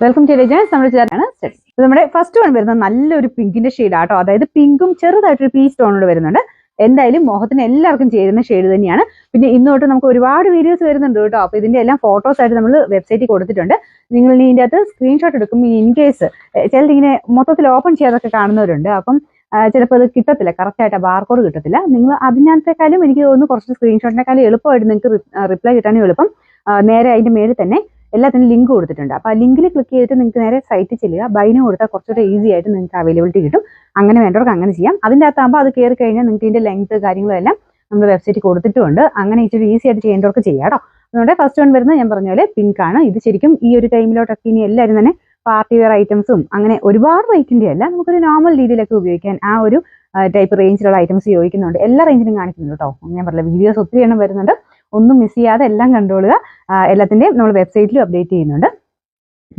Welcome to legends. നമ്മുടെ ചേരാണ് study. നമ്മുടെ ഫസ്റ്റ് വൺ വരുന്നത് നല്ലൊരു പിങ്കിന്റെ ഷെയ്ഡ് ആട്ടോ. അതായത് പിങ്കും ചെറുതായിട്ടൊരു പീച്ച് ടോണോട് വരുന്നുണ്ട്. എന്തായാലും മോഹത്തിന് എല്ലാവർക്കും ചേരുന്ന ഷെയ്ഡ് തന്നെയാണ്. പിന്നെ ഇന്ന് തൊട്ട് നമുക്ക് ഒരുപാട് വീഡിയോസ് വരുന്നുണ്ട് കേട്ടോ. അപ്പൊ ഇതിന്റെ എല്ലാം ഫോട്ടോസ് ആയിട്ട് നമ്മൾ വെബ്സൈറ്റിൽ കൊടുത്തിട്ടുണ്ട്. നിങ്ങൾ ഇതിന്റെ അകത്ത് സ്ക്രീൻഷോട്ട് എടുക്കുമ്പോൾ ഇൻ കേസ് ചിലതിങ്ങനെ മൊത്തത്തിൽ ഓപ്പൺ ചെയ്യാതൊക്കെ കാണുന്നവരുണ്ട്. അപ്പം ചിലപ്പോൾ അത് കിട്ടത്തില്ല, കറക്റ്റ് ആയിട്ട് ബാർകോഡ് കിട്ടത്തില്ല. നിങ്ങൾ അതിനകത്തേക്കാളും എനിക്ക് തോന്നുന്നു കുറച്ച് സ്ക്രീൻഷോട്ടിനേക്കാളും എളുപ്പമായിട്ട് നിങ്ങൾക്ക് റിപ്ലൈ കിട്ടാനും എളുപ്പം നേരെ അതിന്റെ മേളിൽ തന്നെ എല്ലാത്തിനും ലിങ്ക് കൊടുത്തിട്ടുണ്ട്. അപ്പോൾ ആ ലിങ്കിൽ ക്ലിക്ക് ചെയ്തിട്ട് നിങ്ങൾക്ക് നേരെ സൈറ്റിൽ ചെല്ലുക. ബൈന് കൊടുത്താൽ കുറച്ചുകൂടെ ഈസി ആയിട്ട് നിങ്ങൾക്ക് അവൈലബിലിറ്റി കിട്ടും. അങ്ങനെ വേണ്ടവർക്ക് അങ്ങനെ ചെയ്യാം. അതിൻ്റെ അകത്താകുമ്പോൾ അത് കയറി കഴിഞ്ഞാൽ നിങ്ങൾക്ക് ഇതിൻ്റെ ലെങ്ത് കാര്യങ്ങളും എല്ലാം നമ്മൾ വെബ്സൈറ്റിൽ കൊടുത്തിട്ടുണ്ട്. അങ്ങനെ ഇച്ചിരി ഈസി ആയിട്ട് ചെയ്യേണ്ടവർക്ക് ചെയ്യാം കേട്ടോ. അതുകൊണ്ട് ഫസ്റ്റ് വൺ വരുന്നത് ഞാൻ പറഞ്ഞ പോലെ പിങ്ക് ആണ്. ഇത് ശരിക്കും ഈ ഒരു ടൈമിലോട്ടൊക്കെ ഇനി എല്ലാവരും തന്നെ പാർട്ടി വെയർ ഐറ്റംസും അങ്ങനെ ഒരുപാട് റേറ്റിൻ്റെ അല്ല, നമുക്കൊരു നോർമൽ രീതിയിലൊക്കെ ഉപയോഗിക്കാൻ ആ ഒരു ടൈപ്പ് റേഞ്ചിലുള്ള ഐറ്റംസ് ചോദിക്കുന്നുണ്ട്. എല്ലാ റേഞ്ചിലും കാണിക്കുന്നുണ്ട് കേട്ടോ. ഞാൻ പറഞ്ഞില്ല, വീഡിയോസ് ഒത്തിരി എണ്ണം വരുന്നുണ്ട്. ഒന്നും മിസ് ചെയ്യാതെ എല്ലാം കണ്ടുകൊള്ളുക. എല്ലാത്തിൻ്റെയും നമ്മൾ വെബ്സൈറ്റിലും അപ്ഡേറ്റ് ചെയ്യുന്നുണ്ട്,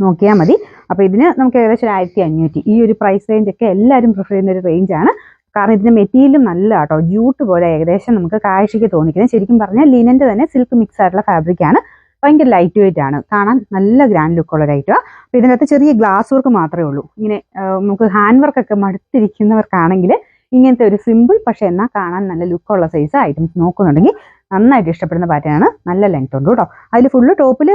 നോക്കിയാൽ മതി. അപ്പോൾ ഇതിന് നമുക്ക് ഏകദേശം 1500 ഈ ഒരു പ്രൈസ് റേഞ്ചൊക്കെ എല്ലാവരും പ്രിഫർ ചെയ്യുന്ന ഒരു റേഞ്ചാണ്. കാരണം ഇതിൻ്റെ മെറ്റീരിയലും നല്ല കേട്ടോ, ജൂട്ട് പോലെ ഏകദേശം നമുക്ക് കാഴ്ചയ്ക്ക് തോന്നിക്കുന്നത്. ശരിക്കും പറഞ്ഞാൽ ലിനൻ്റെ തന്നെ സിൽക്ക് മിക്സ് ആയിട്ടുള്ള ഫാബ്രിക്കാണ്. ഭയങ്കര ലൈറ്റ് വെയിറ്റ് ആണ്, കാണാൻ നല്ല ഗ്രാൻഡ് ലുക്കുള്ള ഒരു ഐറ്റമാണ്. അപ്പോൾ ഇതിനകത്ത് ചെറിയ ഗ്ലാസ് വർക്ക് മാത്രമേ ഉള്ളൂ. ഇങ്ങനെ നമുക്ക് ഹാൻഡ് വർക്കൊക്കെ മടുത്തിരിക്കുന്നവർക്കാണെങ്കിൽ ഇങ്ങനത്തെ ഒരു സിമ്പിൾ പക്ഷെ എന്നാൽ കാണാൻ നല്ല ലുക്കുള്ള സൈസ് ഐറ്റംസ് നോക്കുന്നുണ്ടെങ്കിൽ നന്നായിട്ട് ഇഷ്ടപ്പെടുന്ന പാറ്റേൺ ആണ്. നല്ല ലെങ്ത് ഉണ്ട് കേട്ടോ. അതിൽ ഫുള്ള് ടോപ്പിൽ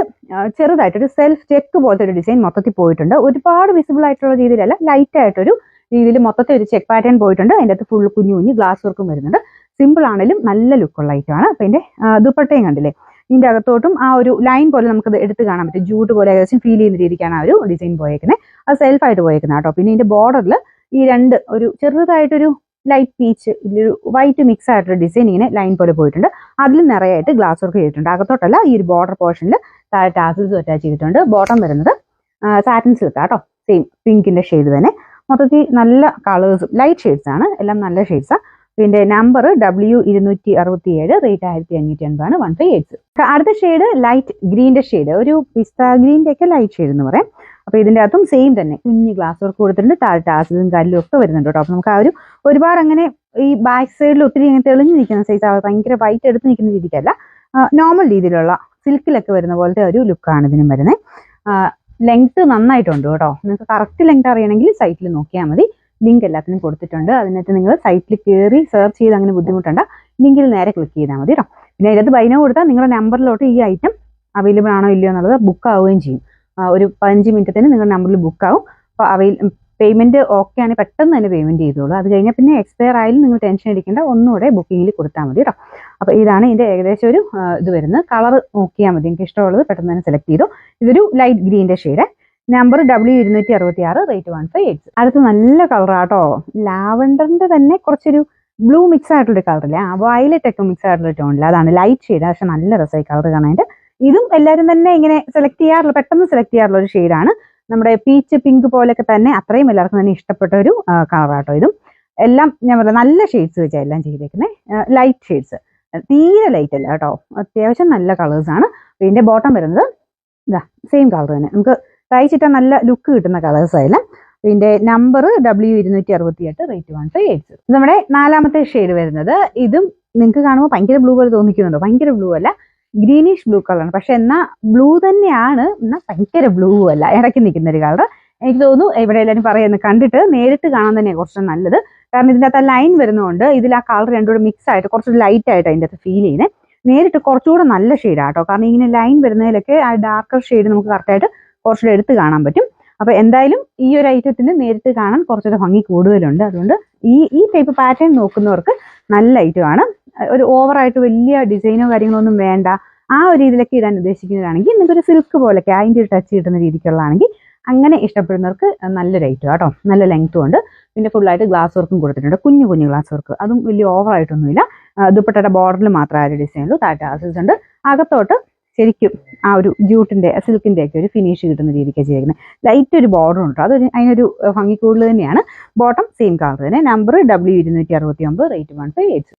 ചെറുതായിട്ടൊരു സെൽഫ് ചെക്ക് പോലത്തെ ഒരു ഡിസൈൻ മൊത്തത്തിൽ പോയിട്ടുണ്ട്. ഒരുപാട് വിസിബിൾ ആയിട്ടുള്ള രീതിയിലല്ല, ലൈറ്റ് ആയിട്ടൊരു രീതിയിൽ മൊത്തത്തിൽ ഒരു ചെക്ക് പാറ്റേൺ പോയിട്ടുണ്ട്. അതിൻ്റെ അകത്ത് ഫുള്ള് കുഞ്ഞു കുഞ്ഞു ഗ്ലാസ് വർക്കും വരുന്നുണ്ട്. സിമ്പിൾ ആണെങ്കിലും നല്ല ലുക്കുള്ള ഐറ്റമാണ്. അപ്പോൾ ഇതിൻ്റെ ദുപ്പട്ടയും കണ്ടില്ലേ, ഇതിൻ്റെ അകത്തോട്ടും ആ ഒരു ലൈൻ പോലെ നമുക്കത് എടുത്ത് കാണാൻ പറ്റും. ജൂട്ട് പോലെ ഏകദേശം ഫീൽ ചെയ്യുന്ന രീതിക്കാണ് ആ ഒരു ഡിസൈൻ പോയേക്കുന്നത്. അത് സെൽഫായിട്ട് പോയേക്കുന്നത് കേട്ടോ. പിന്നെ ഇതിൻ്റെ ബോർഡറിൽ ഈ രണ്ട് ഒരു ചെറുതായിട്ടൊരു ലൈറ്റ് പീച്ച് ഇതിലൊരു വൈറ്റ് മിക്സ് ആയിട്ടൊരു ഡിസൈൻ ഇങ്ങനെ ലൈൻ പോലെ പോയിട്ടുണ്ട്. അതിൽ നിറയായിട്ട് ഗ്ലാസ് വർക്ക് ചെയ്തിട്ടുണ്ട്. അകത്തോട്ടല്ല, ഈ ഒരു ബോർഡർ പോർഷനിൽ താഴെ ടാസിൽസും അറ്റാച്ച് ചെയ്തിട്ടുണ്ട്. ബോട്ടം വരുന്നത് സാറ്റിൻ സിൽക്ക് കേട്ടോ, സെയിം പിങ്കിന്റെ ഷെയ്ഡ് തന്നെ. മൊത്തത്തിൽ നല്ല കളേഴ്സും ലൈറ്റ് ഷെയ്ഡ്സ് ആണ്, എല്ലാം നല്ല ഷെയ്ഡ്സാണ്. പിന്നെ നമ്പർ W267, റേറ്റ് 1580 158. അടുത്ത ഷെയ്ഡ് ലൈറ്റ് ഗ്രീൻ്റെ ഷെയ്ഡ്, ഒരു പിസ്ത ഗ്രീൻ്റെ ഒക്കെ ലൈറ്റ് ഷെയ്ഡ് എന്ന് പറയാം. അപ്പോൾ ഇതിൻ്റെ അകത്തും സെയിം തന്നെ കുഞ്ഞ് ഗ്ലാസ് വർക്ക് കൊടുത്തിട്ടുണ്ട്. താഴെ ടാസിലും കല്ലും ഒക്കെ വരുന്നുണ്ട് കേട്ടോ. അപ്പോൾ നമുക്ക് ആ ഒരു ഒരുപാട് അങ്ങനെ ഈ ബാക്ക് സൈഡിൽ ഒത്തിരി ഇങ്ങനെ തെളിഞ്ഞ് നിൽക്കുന്ന സൈസ്, ഭയങ്കര വൈറ്റ് എടുത്ത് നിൽക്കുന്ന രീതിക്കല്ല, നോർമൽ രീതിയിലുള്ള സിൽക്കിലൊക്കെ വരുന്ന പോലത്തെ ഒരു ലുക്കാണ് ഇതിനും വരുന്നത്. ലെങ്ത് നന്നായിട്ടുണ്ട് കേട്ടോ. നിങ്ങൾക്ക് കറക്റ്റ് ലെങ്ത് അറിയണമെങ്കിൽ സൈറ്റിൽ നോക്കിയാൽ മതി. ലിങ്ക് എല്ലാത്തിനും കൊടുത്തിട്ടുണ്ട്. അതിനകത്ത് നിങ്ങൾ സൈറ്റിൽ കയറി സെർച്ച് ചെയ്ത് അങ്ങനെ ബുദ്ധിമുട്ടണ്ട, ലിങ്കിൽ നേരെ ക്ലിക്ക് ചെയ്താൽ മതി കേട്ടോ. പിന്നെ അതിനകത്ത് ബൈനോ കൊടുത്താൽ നിങ്ങളുടെ നമ്പറിലോട്ട് ഈ ഐറ്റം അവൈലബിൾ ആണോ ഇല്ലയോ എന്നുള്ളത് ബുക്ക് ആവുകയും ചെയ്യും. ഒരു 15 മിനിറ്റത്തിന് നിങ്ങളുടെ നമ്പറിൽ ബുക്ക് ആവും. അപ്പോൾ പേയ്മെൻറ്റ് ഓക്കെ ആണ്, പെട്ടെന്ന് തന്നെ പേയ്മെൻറ്റ് ചെയ്തോളൂ. അത് കഴിഞ്ഞാൽ പിന്നെ എക്സ്പയർ ആയാലും നിങ്ങൾ ടെൻഷൻ അടിക്കേണ്ട, ഒന്നുകൂടെ ബുക്കിങ്ങിൽ കൊടുത്താൽ മതി കേട്ടോ. അപ്പോൾ ഇതാണ് ഇതിൻ്റെ ഏകദേശം ഒരു ഇത് വരുന്നത്. കളർ നോക്കിയാൽ മതി, എനിക്ക് ഇഷ്ടമുള്ളത് പെട്ടെന്ന് തന്നെ സെലക്ട് ചെയ്തു. ഇതൊരു ലൈറ്റ് ഗ്രീൻ്റെ ഷെയ്ഡ്. Number W266, rate 158. അടുത്ത് നല്ല കളറാട്ടോ, ലാവൻഡറിൻ്റെ തന്നെ കുറച്ചൊരു ബ്ലൂ മിക്സ് ആയിട്ടുള്ളൊരു കളറില്ലേ, വയലറ്റ് ഒക്കെ മിക്സ് ആയിട്ടുള്ള ടോണില്ല, അതാണ് ലൈറ്റ് ഷെയ്ഡ്. പക്ഷെ നല്ല രസമായി കളർ കാണാനായിട്ട്. ഇതും എല്ലാവരും തന്നെ ഇങ്ങനെ സെലക്ട് ചെയ്യാറുള്ള, പെട്ടെന്ന് സെലക്ട് ചെയ്യാറുള്ള ഒരു ഷെയ്ഡാണ്. നമ്മുടെ പീച്ച് പിങ്ക് പോലെയൊക്കെ തന്നെ അത്രയും എല്ലാവർക്കും തന്നെ ഇഷ്ടപ്പെട്ട ഒരു കളറാട്ടോ ഇതും. എല്ലാം ഞാൻ പറയാം നല്ല ഷെയ്ഡ്സ് വെച്ചാൽ എല്ലാം ചെയ്തേക്കുന്നത്, ലൈറ്റ് ഷെയ്ഡ്സ്, തീരെ ലൈറ്റ് അല്ല കേട്ടോ, അത്യാവശ്യം നല്ല കളേഴ്സാണ്. ഇതിൻ്റെ ബോട്ടം വരുന്നത് ഇതാ സെയിം കളർ തന്നെ, നമുക്ക് തയ്ച്ചിട്ടാൽ നല്ല ലുക്ക് കിട്ടുന്ന കളേഴ്സ് ആയാലും. ഇതിൻ്റെ നമ്പർ W268, റേറ്റ് 158. നമ്മുടെ നാലാമത്തെ ഷെയ്ഡ് വരുന്നത്, ഇതും നിങ്ങൾക്ക് കാണുമ്പോൾ ഭയങ്കര ബ്ലൂ പോലെ തോന്നിക്കുന്നുണ്ടോ? ഭയങ്കര ബ്ലൂ അല്ല, ഗ്രീനിഷ് ബ്ലൂ കളറാണ്. പക്ഷെ എന്നാൽ ബ്ലൂ തന്നെയാണ്, എന്നാൽ ഭയങ്കര ബ്ലൂ അല്ല, ഇടയ്ക്ക് നിൽക്കുന്ന ഒരു കളർ. എനിക്ക് തോന്നുന്നു ഇവിടെ എല്ലാവരും പറയുന്നത് കണ്ടിട്ട് നേരിട്ട് കാണാൻ തന്നെയാണ് കുറച്ച് നല്ലത്. കാരണം ഇതിൻ്റെ അകത്ത് ലൈൻ വരുന്നതുകൊണ്ട് ഇതിൽ ആ കളർ രണ്ടും കൂടെ മിക്സ് ആയിട്ട് കുറച്ചുകൂടി ലൈറ്റ് ആയിട്ട് അതിൻ്റെ അകത്ത് ഫീൽ ചെയ്യുന്നത്. നേരിട്ട് കുറച്ചുകൂടെ നല്ല ഷെയ്ഡാണ് കേട്ടോ. കാരണം ഇങ്ങനെ ലൈൻ വരുന്നതിലൊക്കെ ആ ഡാർക്കർ ഷെയ്ഡ് നമുക്ക് കറക്റ്റായിട്ട് കുറച്ചുകൂടെ എടുത്ത് കാണാൻ പറ്റും. അപ്പോൾ എന്തായാലും ഈ ഒരു ഐറ്റത്തിന് നേരിട്ട് കാണാൻ കുറച്ചുകൂടെ ഭംഗി കൂടുതലുണ്ട്. അതുകൊണ്ട് ഈ ടൈപ്പ് പാറ്റേൺ നോക്കുന്നവർക്ക് നല്ല ഐറ്റമാണ്. ഒരു ഓവറായിട്ട് വലിയ ഡിസൈനോ കാര്യങ്ങളോ ഒന്നും വേണ്ട, ആ ഒരു രീതിയിലൊക്കെ ഇടാൻ ഉദ്ദേശിക്കുന്നതാണെങ്കിൽ നിങ്ങൾക്കൊരു സിൽക്ക് പോലൊക്കെ അതിൻ്റെ ഒരു ടച്ച് കിട്ടുന്ന രീതിക്കുള്ളതാണെങ്കിൽ അങ്ങനെ ഇഷ്ടപ്പെടുന്നവർക്ക് നല്ലൊരു ഐറ്റം കേട്ടോ. നല്ല ലെങ്ത്തും ഉണ്ട്. പിന്നെ ഫുള്ളായിട്ട് ഗ്ലാസ് വർക്കും കൊടുത്തിട്ടുണ്ട്, കുഞ്ഞു കുഞ്ഞു ഗ്ലാസ് വർക്ക്, അതും വലിയ ഓവറായിട്ടൊന്നുമില്ല. ദുപ്പട്ടയുടെ ബോർഡറിൽ മാത്രം ആ ഒരു ഡിസൈനുള്ളൂ. താഴെ ടാസൽസ് ഉണ്ട്. അകത്തോട്ട് ശരിക്കും ആ ഒരു ജൂട്ടിൻ്റെ സിൽക്കിൻ്റെ ഒക്കെ ഒരു ഫിനിഷ് കിട്ടുന്ന രീതിക്കാണ് ചെയ്തിരിക്കുന്നത്. ലൈറ്റ് ഒരു ബോർഡർ ഉണ്ട്, അതൊരു അതിനൊരു ഭംഗി കൂടുതൽ തന്നെയാണ്. ബോട്ടം സെയിം കളർ തന്നെ. Number W269, rate 158.